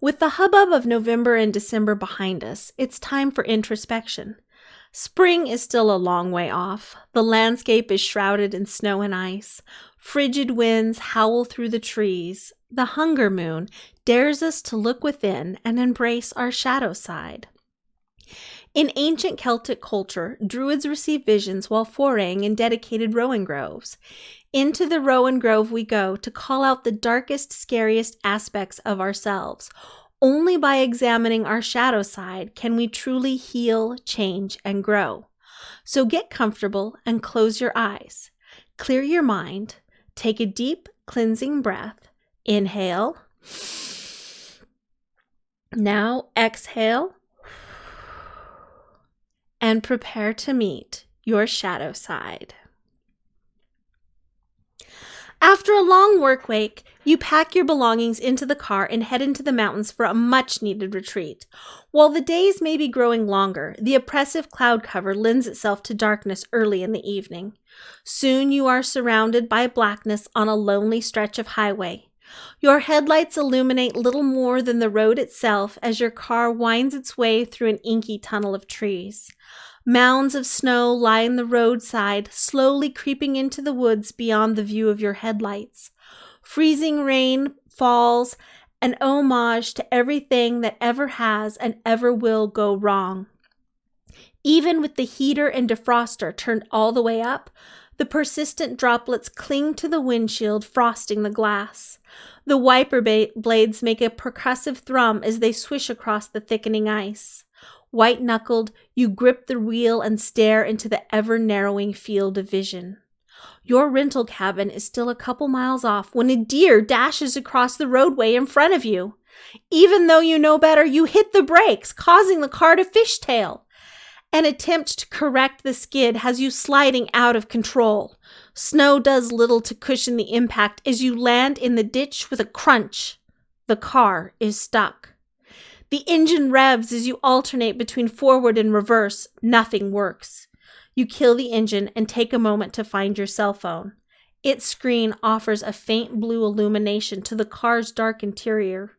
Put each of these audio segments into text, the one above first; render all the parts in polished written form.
With the hubbub of November and December behind us, it's time for introspection. Spring is still a long way off. The landscape is shrouded in snow and ice. Frigid winds howl through the trees. The hunger moon dares us to look within and embrace our shadow side. In ancient Celtic culture, Druids received visions while foraying in dedicated rowan groves. Into the rowan grove we go to call out the darkest, scariest aspects of ourselves. Only by examining our shadow side can we truly heal, change, and grow. So get comfortable and close your eyes. Clear your mind. Take a deep, cleansing breath. Inhale. Now exhale. And prepare to meet your shadow side. After a long work week, you pack your belongings into the car and head into the mountains for a much-needed retreat. While the days may be growing longer, the oppressive cloud cover lends itself to darkness early in the evening. Soon you are surrounded by blackness on a lonely stretch of highway. Your headlights illuminate little more than the road itself as your car winds its way through an inky tunnel of trees. Mounds of snow line the roadside, slowly creeping into the woods beyond the view of your headlights. Freezing rain falls, an homage to everything that ever has and ever will go wrong. Even with the heater and defroster turned all the way up, the persistent droplets cling to the windshield, frosting the glass. The wiper blades make a percussive thrum as they swish across the thickening ice. White-knuckled, you grip the wheel and stare into the ever-narrowing field of vision. Your rental cabin is still a couple miles off when a deer dashes across the roadway in front of you. Even though you know better, you hit the brakes, causing the car to fishtail. An attempt to correct the skid has you sliding out of control. Snow does little to cushion the impact as you land in the ditch with a crunch. The car is stuck. The engine revs as you alternate between forward and reverse. Nothing works. You kill the engine and take a moment to find your cell phone. Its screen offers a faint blue illumination to the car's dark interior.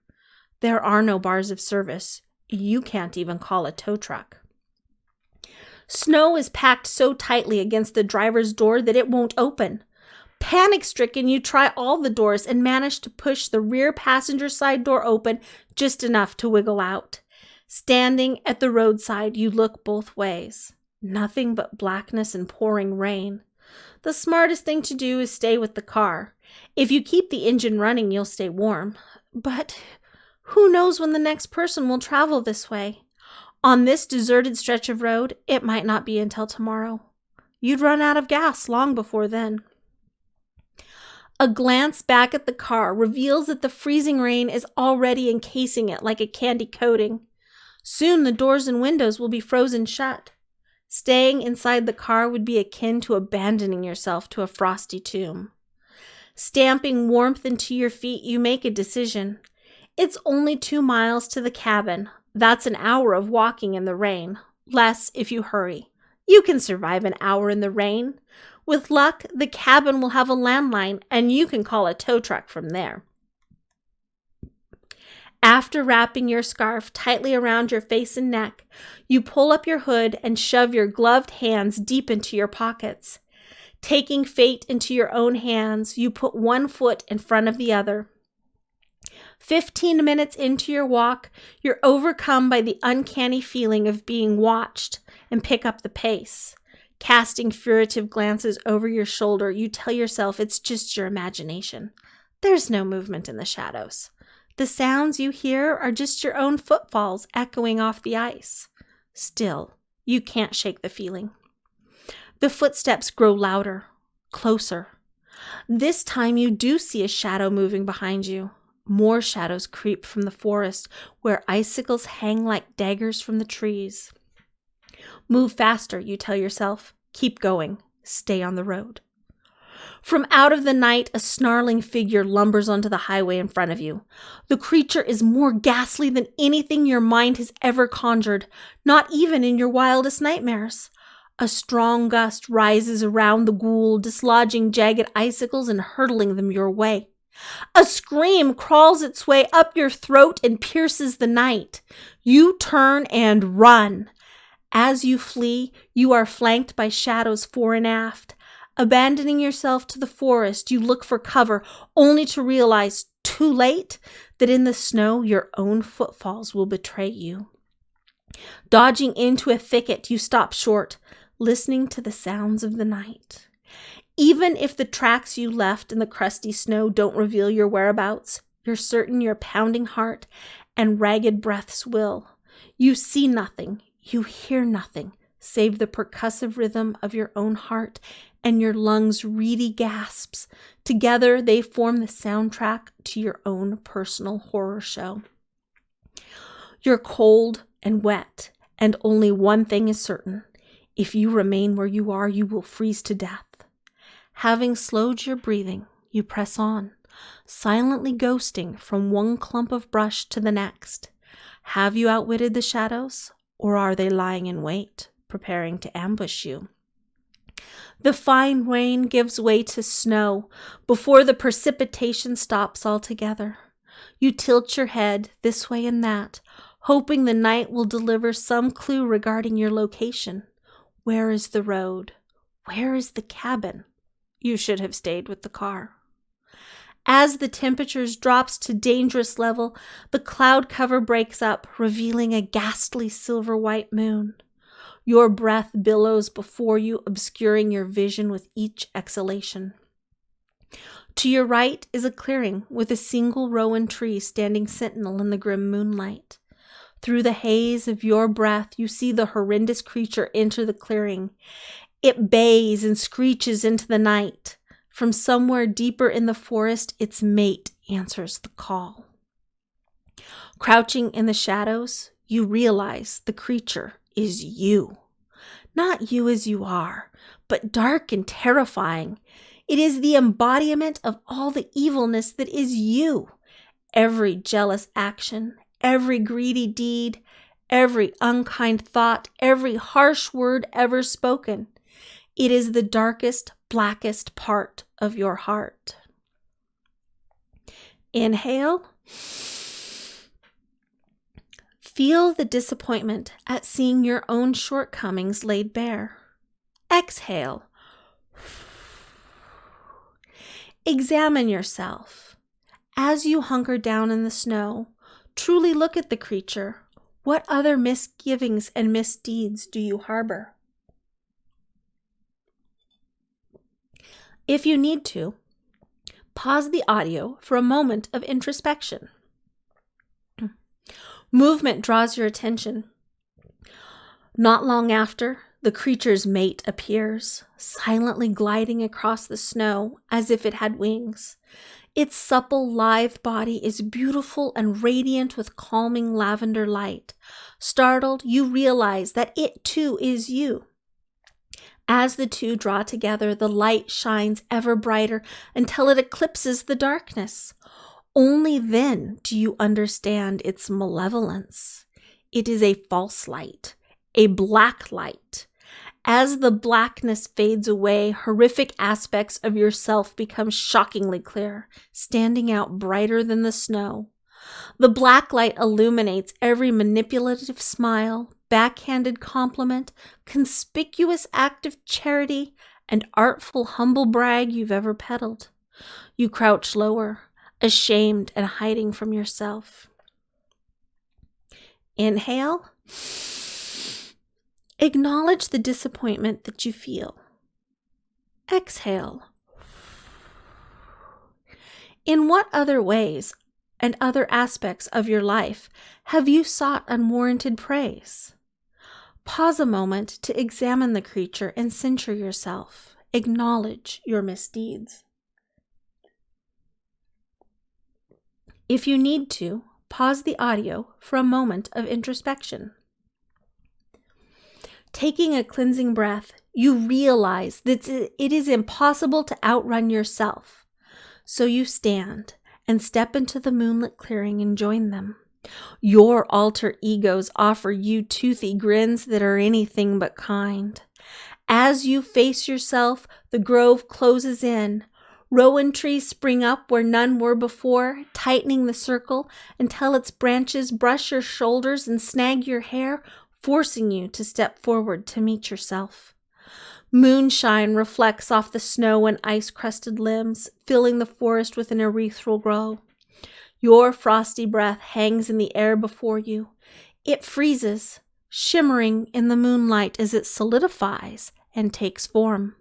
There are no bars of service. You can't even call a tow truck. Snow is packed so tightly against the driver's door that it won't open. Panic-stricken, you try all the doors and manage to push the rear passenger side door open just enough to wiggle out. Standing at the roadside, you look both ways. Nothing but blackness and pouring rain. The smartest thing to do is stay with the car. If you keep the engine running, you'll stay warm. But who knows when the next person will travel this way? On this deserted stretch of road, it might not be until tomorrow. You'd run out of gas long before then. A glance back at the car reveals that the freezing rain is already encasing it like a candy coating. Soon the doors and windows will be frozen shut. Staying inside the car would be akin to abandoning yourself to a frosty tomb. Stamping warmth into your feet, you make a decision. It's only 2 miles to the cabin. That's an hour of walking in the rain. Less if you hurry. You can survive an hour in the rain. With luck, the cabin will have a landline, and you can call a tow truck from there. After wrapping your scarf tightly around your face and neck, you pull up your hood and shove your gloved hands deep into your pockets. Taking fate into your own hands, you put one foot in front of the other. 15 minutes into your walk, you're overcome by the uncanny feeling of being watched and pick up the pace. Casting furtive glances over your shoulder, you tell yourself it's just your imagination. There's no movement in the shadows. The sounds you hear are just your own footfalls echoing off the ice. Still, you can't shake the feeling. The footsteps grow louder, closer. This time you do see a shadow moving behind you. More shadows creep from the forest, where icicles hang like daggers from the trees. Move faster, you tell yourself. Keep going. Stay on the road. From out of the night, a snarling figure lumbers onto the highway in front of you. The creature is more ghastly than anything your mind has ever conjured, not even in your wildest nightmares. A strong gust rises around the ghoul, dislodging jagged icicles and hurtling them your way. A scream crawls its way up your throat and pierces the night. You turn and run. As you flee, you are flanked by shadows fore and aft. Abandoning yourself to the forest, you look for cover, only to realize, too late, that in the snow your own footfalls will betray you. Dodging into a thicket, you stop short, listening to the sounds of the night. Even if the tracks you left in the crusty snow don't reveal your whereabouts, you're certain your pounding heart and ragged breaths will. You see nothing, you hear nothing, save the percussive rhythm of your own heart and your lungs' reedy gasps. Together, they form the soundtrack to your own personal horror show. You're cold and wet, and only one thing is certain. If you remain where you are, you will freeze to death. Having slowed your breathing, you press on, silently ghosting from one clump of brush to the next. Have you outwitted the shadows, or are they lying in wait, preparing to ambush you? The fine rain gives way to snow before the precipitation stops altogether. You tilt your head this way and that, hoping the night will deliver some clue regarding your location. Where is the road? Where is the cabin? You should have stayed with the car. As the temperature drops to dangerous level, the cloud cover breaks up, revealing a ghastly silver-white moon. Your breath billows before you, obscuring your vision with each exhalation. To your right is a clearing with a single rowan tree standing sentinel in the grim moonlight. Through the haze of your breath, you see the horrendous creature enter the clearing. It bays and screeches into the night. From somewhere deeper in the forest, its mate answers the call. Crouching in the shadows, you realize the creature is you. Not you as you are, but dark and terrifying. It is the embodiment of all the evilness that is you. Every jealous action, every greedy deed, every unkind thought, every harsh word ever spoken. It is the darkest, blackest part of your heart. Inhale. Feel the disappointment at seeing your own shortcomings laid bare. Exhale. Examine yourself. As you hunker down in the snow, truly look at the creature. What other misgivings and misdeeds do you harbor? If you need to, pause the audio for a moment of introspection. Movement draws your attention. Not long after, the creature's mate appears, silently gliding across the snow as if it had wings. Its supple, lithe body is beautiful and radiant with calming lavender light. Startled, you realize that it too is you. As the two draw together, the light shines ever brighter until it eclipses the darkness. Only then do you understand its malevolence. It is a false light, a black light. As the blackness fades away, horrific aspects of yourself become shockingly clear, standing out brighter than the snow. The black light illuminates every manipulative smile, backhanded compliment, conspicuous act of charity, and artful humble brag you've ever peddled. You crouch lower, ashamed and hiding from yourself. Inhale. Acknowledge the disappointment that you feel. Exhale. In what other ways and other aspects of your life have you sought unwarranted praise? Pause a moment to examine the creature and censure yourself. Acknowledge your misdeeds. If you need to, pause the audio for a moment of introspection. Taking a cleansing breath, you realize that it is impossible to outrun yourself. So you stand and step into the moonlit clearing and join them. Your alter egos offer you toothy grins that are anything but kind. As you face yourself, the grove closes in, Rowan trees spring up where none were before, tightening the circle until its branches brush your shoulders and snag your hair, forcing you to step forward to meet yourself. Moonshine reflects off the snow and ice-crusted limbs, filling the forest with an ethereal glow. Your frosty breath hangs in the air before you. It freezes, shimmering in the moonlight as it solidifies and takes form.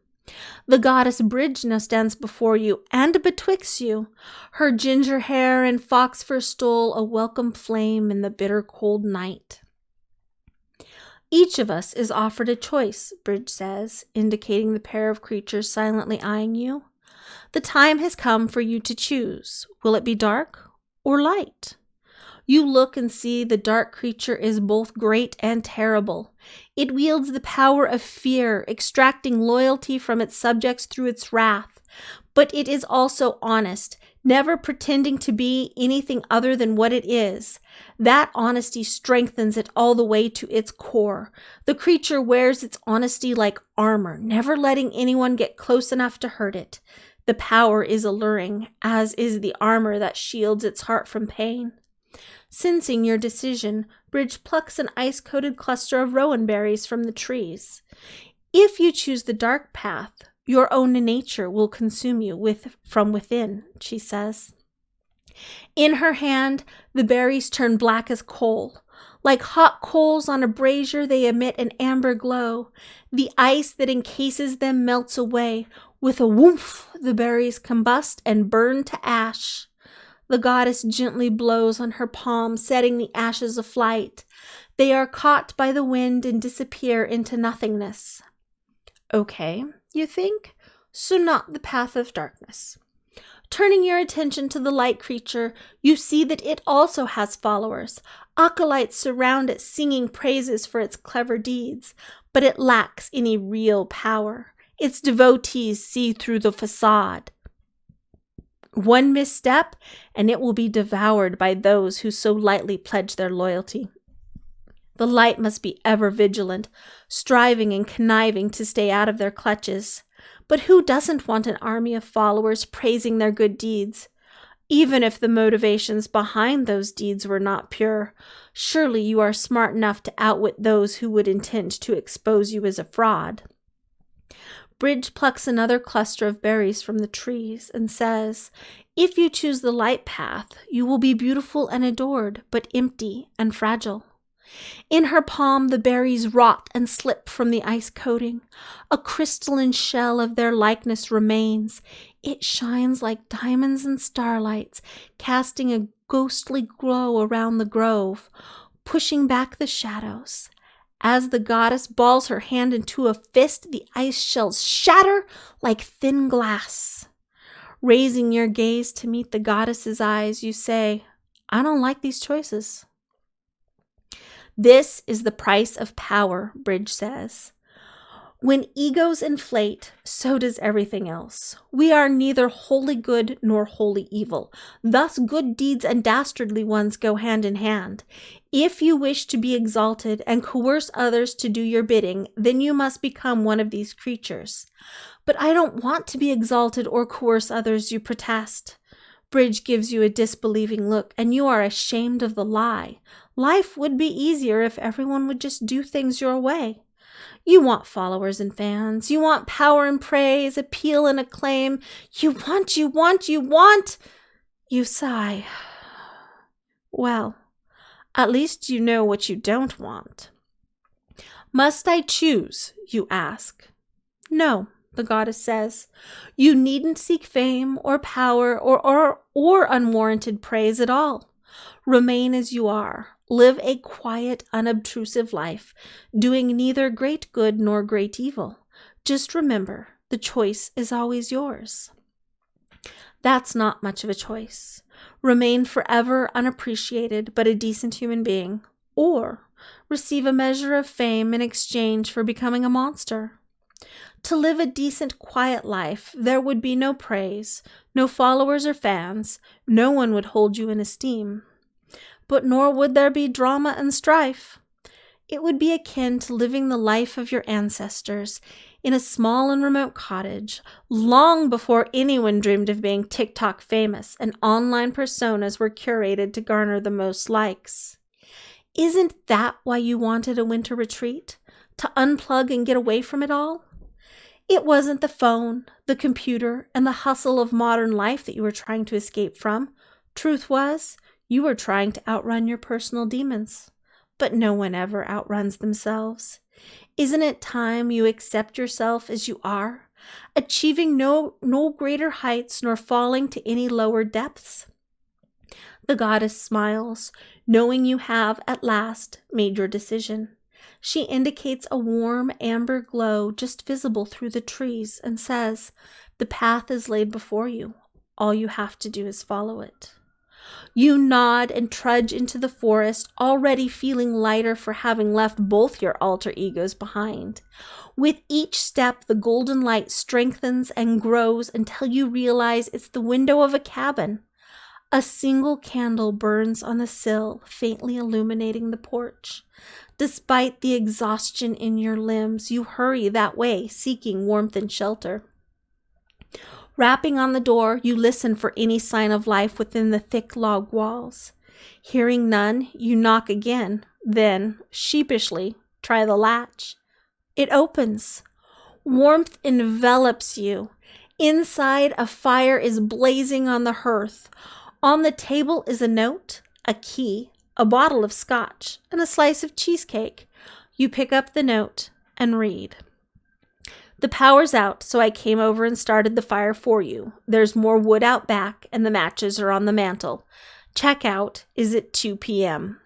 The goddess Bridge now stands before you and betwixt you. Her ginger hair and fox fur stole a welcome flame in the bitter cold night. Each of us is offered a choice, Bridge says, indicating the pair of creatures silently eyeing you. The time has come for you to choose. Will it be dark or light? You look and see the dark creature is both great and terrible. It wields the power of fear, extracting loyalty from its subjects through its wrath. But it is also honest, never pretending to be anything other than what it is. That honesty strengthens it all the way to its core. The creature wears its honesty like armor, never letting anyone get close enough to hurt it. The power is alluring, as is the armor that shields its heart from pain. Sensing your decision, Bridge plucks an ice-coated cluster of rowan berries from the trees. If you choose the dark path, your own nature will consume you from within, she says. In her hand, the berries turn black as coal. Like hot coals on a brazier, they emit an amber glow. The ice that encases them melts away. With a whoomph, the berries combust and burn to ash. The goddess gently blows on her palm, setting the ashes aflight. They are caught by the wind and disappear into nothingness. Okay, you think? So not the path of darkness. Turning your attention to the light creature, you see that it also has followers. Acolytes surround it, singing praises for its clever deeds, but it lacks any real power. Its devotees see through the facade. One misstep, and it will be devoured by those who so lightly pledge their loyalty. The light must be ever vigilant, striving and conniving to stay out of their clutches. But who doesn't want an army of followers praising their good deeds? Even if the motivations behind those deeds were not pure, surely you are smart enough to outwit those who would intend to expose you as a fraud. Bridge plucks another cluster of berries from the trees and says, if you choose the light path, you will be beautiful and adored, but empty and fragile. In her palm, the berries rot and slip from the ice coating. A crystalline shell of their likeness remains. It shines like diamonds and starlights, casting a ghostly glow around the grove, pushing back the shadows. As the goddess balls her hand into a fist, the ice shells shatter like thin glass. Raising your gaze to meet the goddess's eyes, you say, I don't like these choices. This is the price of power, Bridge says. When egos inflate, so does everything else. We are neither wholly good nor wholly evil. Thus, good deeds and dastardly ones go hand in hand. If you wish to be exalted and coerce others to do your bidding, then you must become one of these creatures. But I don't want to be exalted or coerce others, you protest. Bridge gives you a disbelieving look, and you are ashamed of the lie. Life would be easier if everyone would just do things your way. You want followers and fans. You want power and praise, appeal and acclaim. You want. You sigh. Well, at least you know what you don't want. Must I choose, you ask. No, the goddess says. You needn't seek fame or power or unwarranted praise at all. Remain as you are. Live a quiet, unobtrusive life, doing neither great good nor great evil. Just remember, the choice is always yours. That's not much of a choice. Remain forever unappreciated but a decent human being, or receive a measure of fame in exchange for becoming a monster. To live a decent, quiet life, there would be no praise, no followers or fans. No one would hold you in esteem. But nor would there be drama and strife. It would be akin to living the life of your ancestors in a small and remote cottage, long before anyone dreamed of being TikTok famous and online personas were curated to garner the most likes. Isn't that why you wanted a winter retreat? To unplug and get away from it all? It wasn't the phone, the computer, and the hustle of modern life that you were trying to escape from. Truth was, you were trying to outrun your personal demons. But no one ever outruns themselves. Isn't it time you accept yourself as you are, achieving no greater heights nor falling to any lower depths? The goddess smiles, knowing you have, at last, made your decision. She indicates a warm amber glow just visible through the trees and says, "The path is laid before you. All you have to do is follow it." You nod and trudge into the forest, already feeling lighter for having left both your alter egos behind. With each step, the golden light strengthens and grows until you realize it's the window of a cabin. A single candle burns on the sill, faintly illuminating the porch. Despite the exhaustion in your limbs, you hurry that way, seeking warmth and shelter. Rapping on the door, you listen for any sign of life within the thick log walls. Hearing none, you knock again, then, sheepishly, try the latch. It opens. Warmth envelops you. Inside, a fire is blazing on the hearth. On the table is a note, a key, a bottle of scotch, and a slice of cheesecake. You pick up the note and read. "The power's out, so I came over and started the fire for you. There's more wood out back, and the matches are on the mantel. Checkout is at 2 p.m.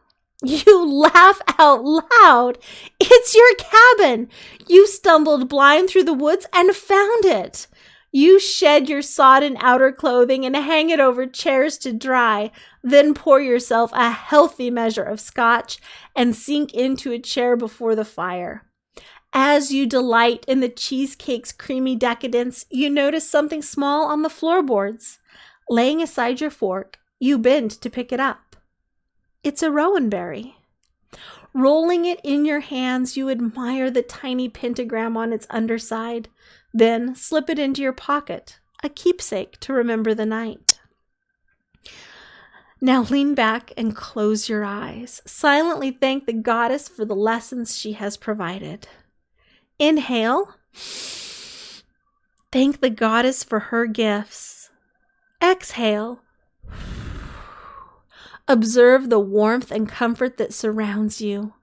You laugh out loud. It's your cabin. You stumbled blind through the woods and found it. You shed your sodden outer clothing and hang it over chairs to dry, then pour yourself a healthy measure of scotch and sink into a chair before the fire. As you delight in the cheesecake's creamy decadence, you notice something small on the floorboards. Laying aside your fork, you bend to pick it up. It's a rowan berry. Rolling it in your hands, you admire the tiny pentagram on its underside, then slip it into your pocket, a keepsake to remember the night. Now lean back and close your eyes. Silently thank the goddess for the lessons she has provided. Inhale. Thank the goddess for her gifts. Exhale. Observe the warmth and comfort that surrounds you.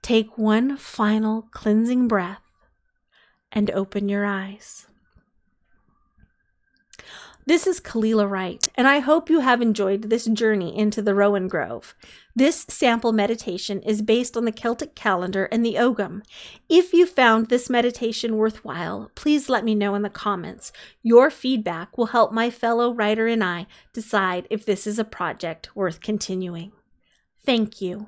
Take one final cleansing breath and open your eyes. This is Kalila Wright, and I hope you have enjoyed this journey into the Rowan Grove. This sample meditation is based on the Celtic calendar and the Ogham. If you found this meditation worthwhile, please let me know in the comments. Your feedback will help my fellow writer and I decide if this is a project worth continuing. Thank you.